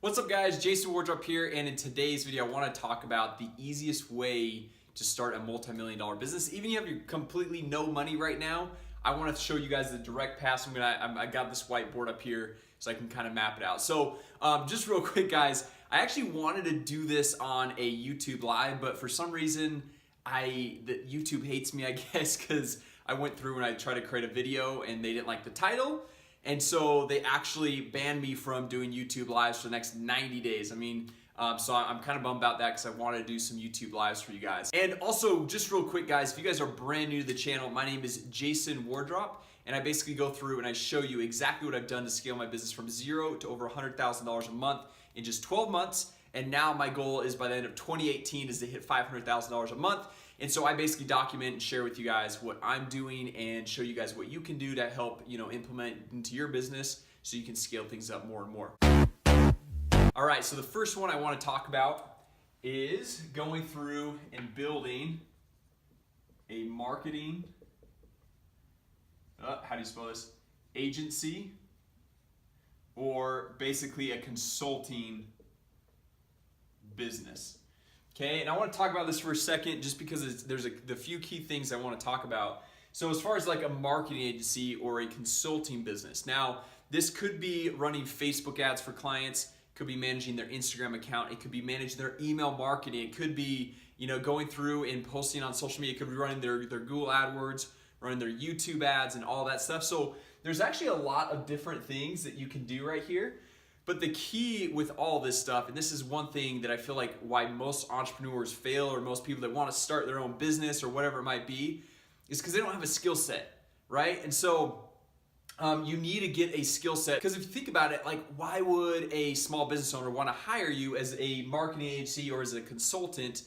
What's up guys, Jason Wardrop here, and in today's video I want to talk about the easiest way to start a multi-million-dollar business. Even if you have completely no money right now, I want to show you guys the direct path. I got this whiteboard up here so I can kind of map it out. So just real quick guys, I actually wanted to do this on a YouTube live, but for some reason YouTube hates me, I guess, because I went through and I tried to create a video and they didn't like the title. And so they actually banned me from doing YouTube lives for the next 90 days. So I'm kind of bummed about that because I wanted to do some YouTube lives for you guys. And also, just real quick guys, if you guys are brand new to the channel, my name is Jason Wardrop, and I basically go through and I show you exactly what I've done to scale my business from zero to over $100,000 a month in just 12 months. And now my goal is by the end of 2018 is to hit $500,000 a month. And so I basically document and share with you guys what I'm doing and show you guys what you can do to help, implement into your business so you can scale things up more and more. All right, so the first one I want to talk about is going through and building a marketing, how do you spell this? Agency, or basically a consulting business. Okay, and I want to talk about this for a second just because there's the few key things I want to talk about. So as far as like a marketing agency or a consulting business, now this could be running Facebook ads for clients, could be managing their Instagram account, it could be managing their email marketing, it could be going through and posting on social media, it could be running their Google AdWords, running their YouTube ads and all that stuff. So there's actually a lot of different things that you can do right here. But the key with all this stuff, and this is one thing that I feel like why most entrepreneurs fail, or most people that want to start their own business or whatever it might be, is because they don't have a skill set, right? And so you need to get a skill set, because if you think about it, like why would a small business owner want to hire you as a marketing agency or as a consultant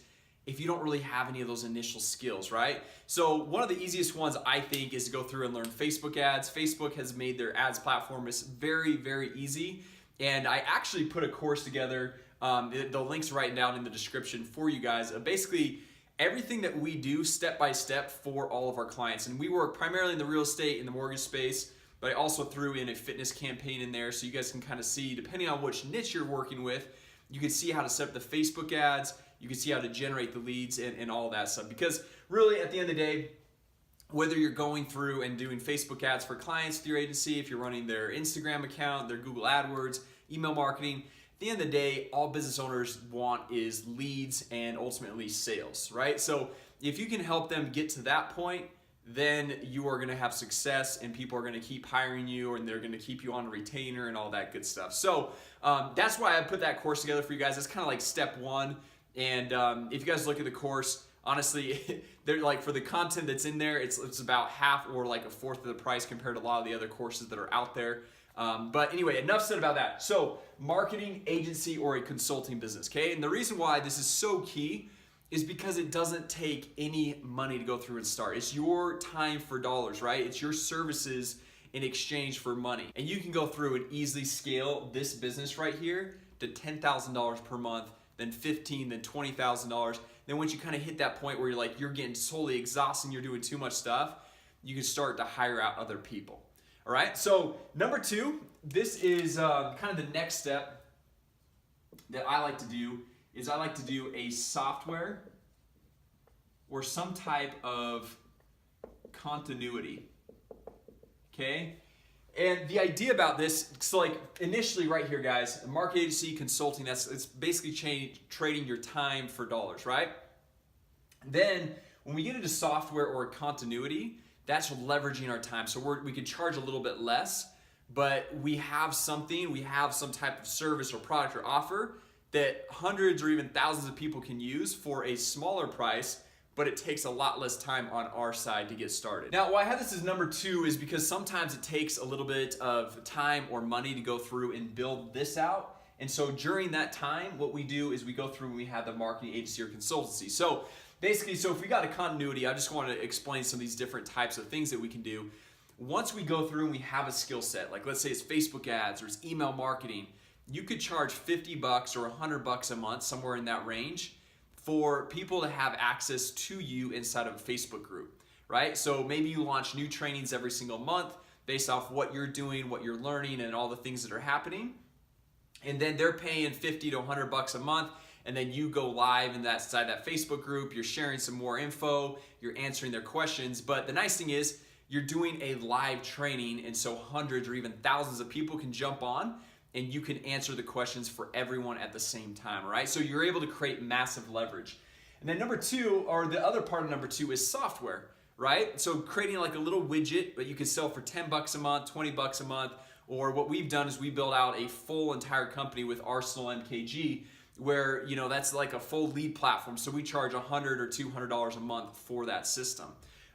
if you don't really have any of those initial skills, right? So one of the easiest ones I think is to go through and learn Facebook ads. Facebook has made their ads platform very, very easy. And I actually put a course together, the link's right down in the description for you guys, basically everything that we do step by step for all of our clients. And we work primarily in the real estate and the mortgage space, but I also threw in a fitness campaign in there so you guys can kind of see, depending on which niche you're working with, you can see how to set up the Facebook ads, you can see how to generate the leads and all that stuff. Because really at the end of the day, whether you're going through and doing Facebook ads for clients with your agency, if you're running their Instagram account, their Google AdWords, email marketing, at the end of the day, all business owners want is leads and ultimately sales, right? So if you can help them get to that point, then you are gonna have success and people are gonna keep hiring you and they're gonna keep you on a retainer and all that good stuff. So that's why I put that course together for you guys. It's kind of like step one. And if you guys look at the course, honestly, they're like, for the content that's in there, it's about half or like a fourth of the price compared to a lot of the other courses that are out there. But anyway, enough said about that. So marketing agency or a consulting business, okay? And the reason why this is so key is because it doesn't take any money to go through and start. It's your time for dollars, right? It's your services in exchange for money. And you can go through and easily scale this business right here to $10,000 per month, then $15,000, then $20,000. Then once you kind of hit that point where you're getting totally exhausted and you're doing too much stuff, you can start to hire out other people. All right, so number two, this is kind of the next step that I like to do, is I like to do a software or some type of continuity, okay? And the idea about this, so like initially right here guys, market agency, consulting, it's basically trading your time for dollars, right? Then when we get into software or continuity, that's leveraging our time. So we could charge a little bit less, but we have some type of service or product or offer that hundreds or even thousands of people can use for a smaller price, but it takes a lot less time on our side to get started. Now, why I have this as number two is because sometimes it takes a little bit of time or money to go through and build this out. And so during that time, what we do is we go through and we have the marketing agency or consultancy. So basically, if we got a continuity, I just want to explain some of these different types of things that we can do. Once we go through and we have a skill set, like let's say it's Facebook ads or it's email marketing, you could charge $50 or $100 a month, somewhere in that range, for people to have access to you inside of a Facebook group, right? So maybe you launch new trainings every single month based off what you're doing, what you're learning, and all the things that are happening. and then they're paying 50 to 100 bucks a month, and then you go live inside that Facebook group, you're sharing some more info, you're answering their questions. But the nice thing is you're doing a live training, and so hundreds or even thousands of people can jump on and you can answer the questions for everyone at the same time, all right? So you're able to create massive leverage. And then number two, or the other part of number two, is software, right? So creating like a little widget that you can sell for 10 bucks a month, 20 bucks a month, or what we've done is we built out a full entire company with Arsenal MKG, where that's like a full lead platform. So we charge $100 or $200 a month for that system.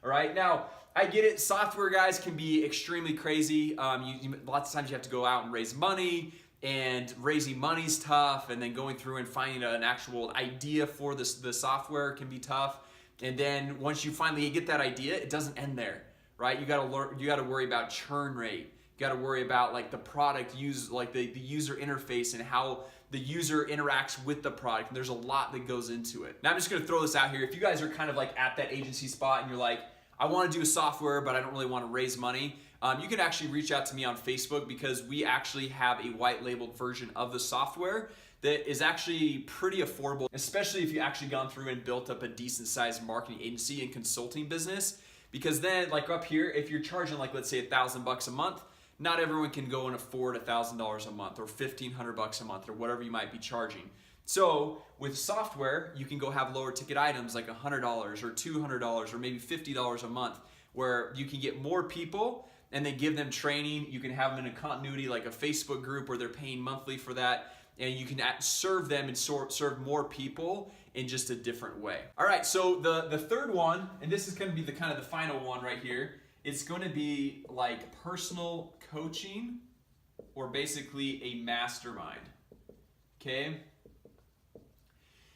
All right, now I get it. Software guys can be extremely crazy. Lots of times you have to go out and raise money, and raising money's tough. And then going through and finding an actual idea for the software can be tough. And then once you finally get that idea, it doesn't end there, right? You got to worry about churn rate. You got to worry about like the product like the user interface and how the user interacts with the product. And there's a lot that goes into it. Now I'm just going to throw this out here. If you guys are kind of like at that agency spot and you're like, I want to do a software, but I don't really want to raise money, you can actually reach out to me on Facebook, because we actually have a white labeled version of the software that is actually pretty affordable, especially if you actually gone through and built up a decent sized marketing agency and consulting business. Because then like up here, if you're charging like, let's say $1,000 a month, not everyone can go and afford $1,000 a month or $1,500 a month or whatever you might be charging. So with software, you can go have lower ticket items like $100 or $200 or maybe $50 a month, where you can get more people and then give them training. You can have them in a continuity like a Facebook group where they're paying monthly for that, and you can serve them and serve more people in just a different way. All right, so the third one, and this is going to be the kind of the final one right here, it's going to be like personal coaching, or basically a mastermind. Okay?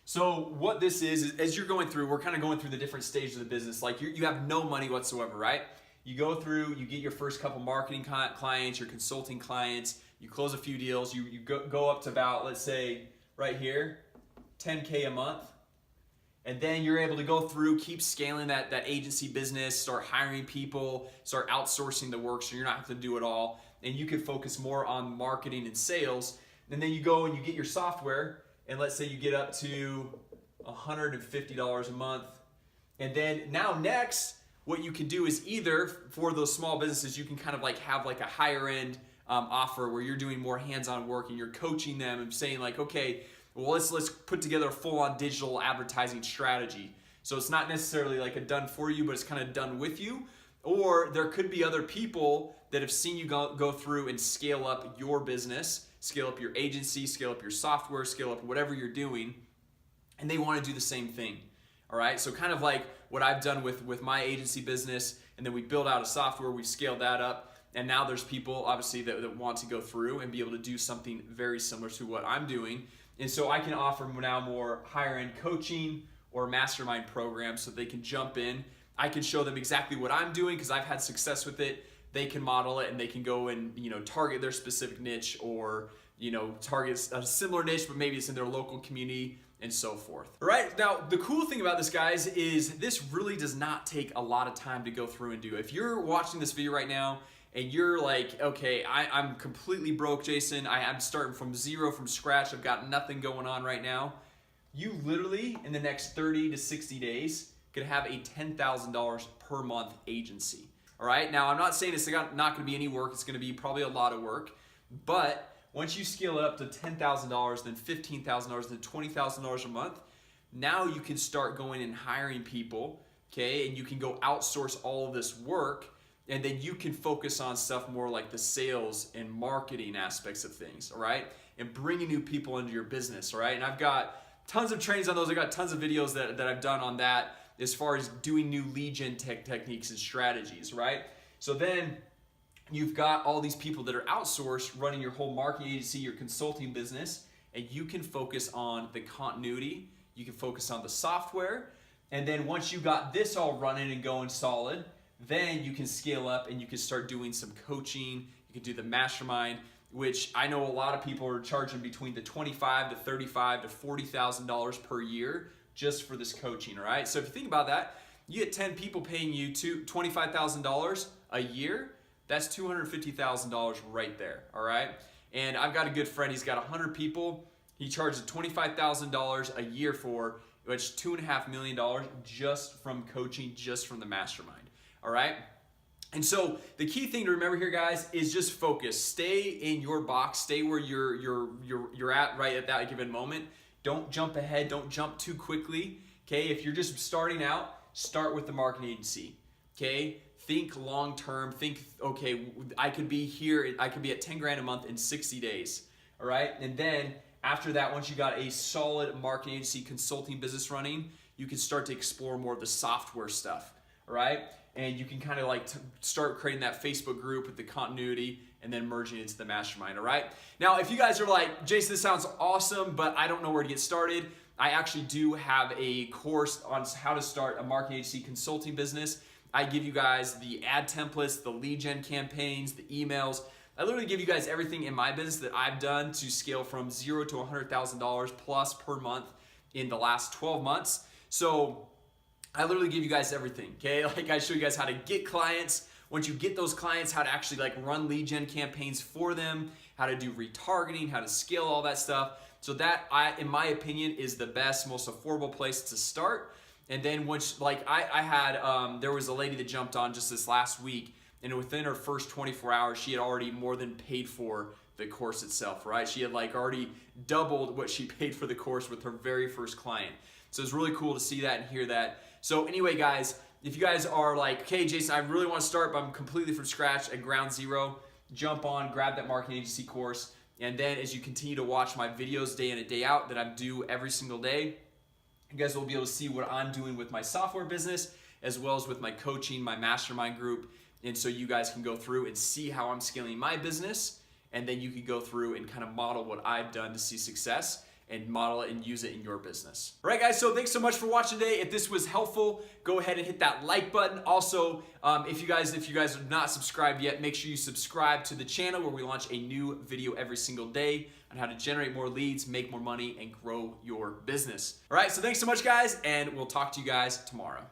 So what this is as you're going through, we're kind of going through the different stages of the business. Like you have no money whatsoever, right? You go through, you get your first couple marketing clients, your consulting clients, you close a few deals, you go up to about, let's say right here, 10K a month. And then you're able to go through, keep scaling that agency business, start hiring people, start outsourcing the work so you're not having to do it all. And you can focus more on marketing and sales. And then you go and you get your software, and let's say you get up to $150 a month. And then now next, what you can do is either for those small businesses, you can kind of like have like a higher end offer where you're doing more hands-on work and you're coaching them and saying like, okay, well, let's put together a full-on digital advertising strategy. So it's not necessarily like a done for you, but it's kind of done with you. Or there could be other people that have seen you go through and scale up your business, scale up your agency, scale up your software, scale up whatever you're doing, and they want to do the same thing. All right, so kind of like what I've done with my agency business, and then we built out a software, we scaled that up, and now there's people obviously that want to go through and be able to do something very similar to what I'm doing. And so I can offer now more higher end coaching or mastermind programs so they can jump in. I can show them exactly what I'm doing because I've had success with it. They can model it and they can go and target their specific niche, or target a similar niche, but maybe it's in their local community and so forth. All right, now the cool thing about this, guys, is this really does not take a lot of time to go through and do. If you're watching this video right now and you're like, okay, I'm completely broke, Jason. I'm starting from zero, from scratch. I've got nothing going on right now. You literally, in the next 30 to 60 days, could have a $10,000 per month agency. All right, now I'm not saying it's not going to be any work. It's going to be probably a lot of work. But once you scale it up to $10,000, then $15,000, then $20,000 a month, now you can start going and hiring people, okay? And you can go outsource all of this work, and then you can focus on stuff more like the sales and marketing aspects of things, all right? And bringing new people into your business, all right? And I've got tons of trainings on those. I've got tons of videos that I've done on that as far as doing new lead gen techniques and strategies, right? So then you've got all these people that are outsourced running your whole marketing agency, your consulting business, and you can focus on the continuity. You can focus on the software. And then once you got this all running and going solid, then you can scale up and you can start doing some coaching. You can do the mastermind, which I know a lot of people are charging between the $25,000 to $35,000 to $40,000 per year just for this coaching, all right? So if you think about that, you get 10 people paying you $25,000 a year, that's $250,000 right there, all right? And I've got a good friend, he's got 100 people. He charges $25,000 a year for, which is $2.5 million just from coaching, just from the mastermind. All right. And so the key thing to remember here, guys, is just focus. Stay in your box. Stay where you're at right at that given moment. Don't jump ahead. Don't jump too quickly. Okay. If you're just starting out, start with the marketing agency. Okay. Think long term. Think, okay, I could be here. I could be at 10 grand a month in 60 days. All right. And then after that, once you got a solid marketing agency consulting business running, you can start to explore more of the software stuff. All right. And you can kind of like start creating that Facebook group with the continuity and then merging into the mastermind, all right? Now, if you guys are like, Jason, this sounds awesome, but I don't know where to get started, I actually do have a course on how to start a marketing agency consulting business. I give you guys the ad templates, the lead gen campaigns, the emails. I literally give you guys everything in my business that I've done to scale from $0 to $100,000 plus per month in the last 12 months. So I literally give you guys everything, okay? Like I show you guys how to get clients. Once you get those clients, how to actually like run lead gen campaigns for them, how to do retargeting, how to scale all that stuff. So that, in my opinion, is the best, most affordable place to start. And then once, like I had, there was a lady that jumped on just this last week, and within her first 24 hours, she had already more than paid for the course itself, right? She had like already doubled what she paid for the course with her very first client. So it's really cool to see that and hear that. So anyway, guys, if you guys are like, okay, Jason, I really want to start, but I'm completely from scratch at ground zero, jump on, grab that marketing agency course. And then as you continue to watch my videos day in and day out that I do every single day, you guys will be able to see what I'm doing with my software business, as well as with my coaching, my mastermind group. And so you guys can go through and see how I'm scaling my business. And then you can go through and kind of model what I've done to see success and model it and use it in your business. All right, guys, so thanks so much for watching today. If this was helpful, go ahead and hit that like button. Also, if you guys are not subscribed yet, make sure you subscribe to the channel where we launch a new video every single day on how to generate more leads, make more money, and grow your business. All right, so thanks so much, guys, and we'll talk to you guys tomorrow.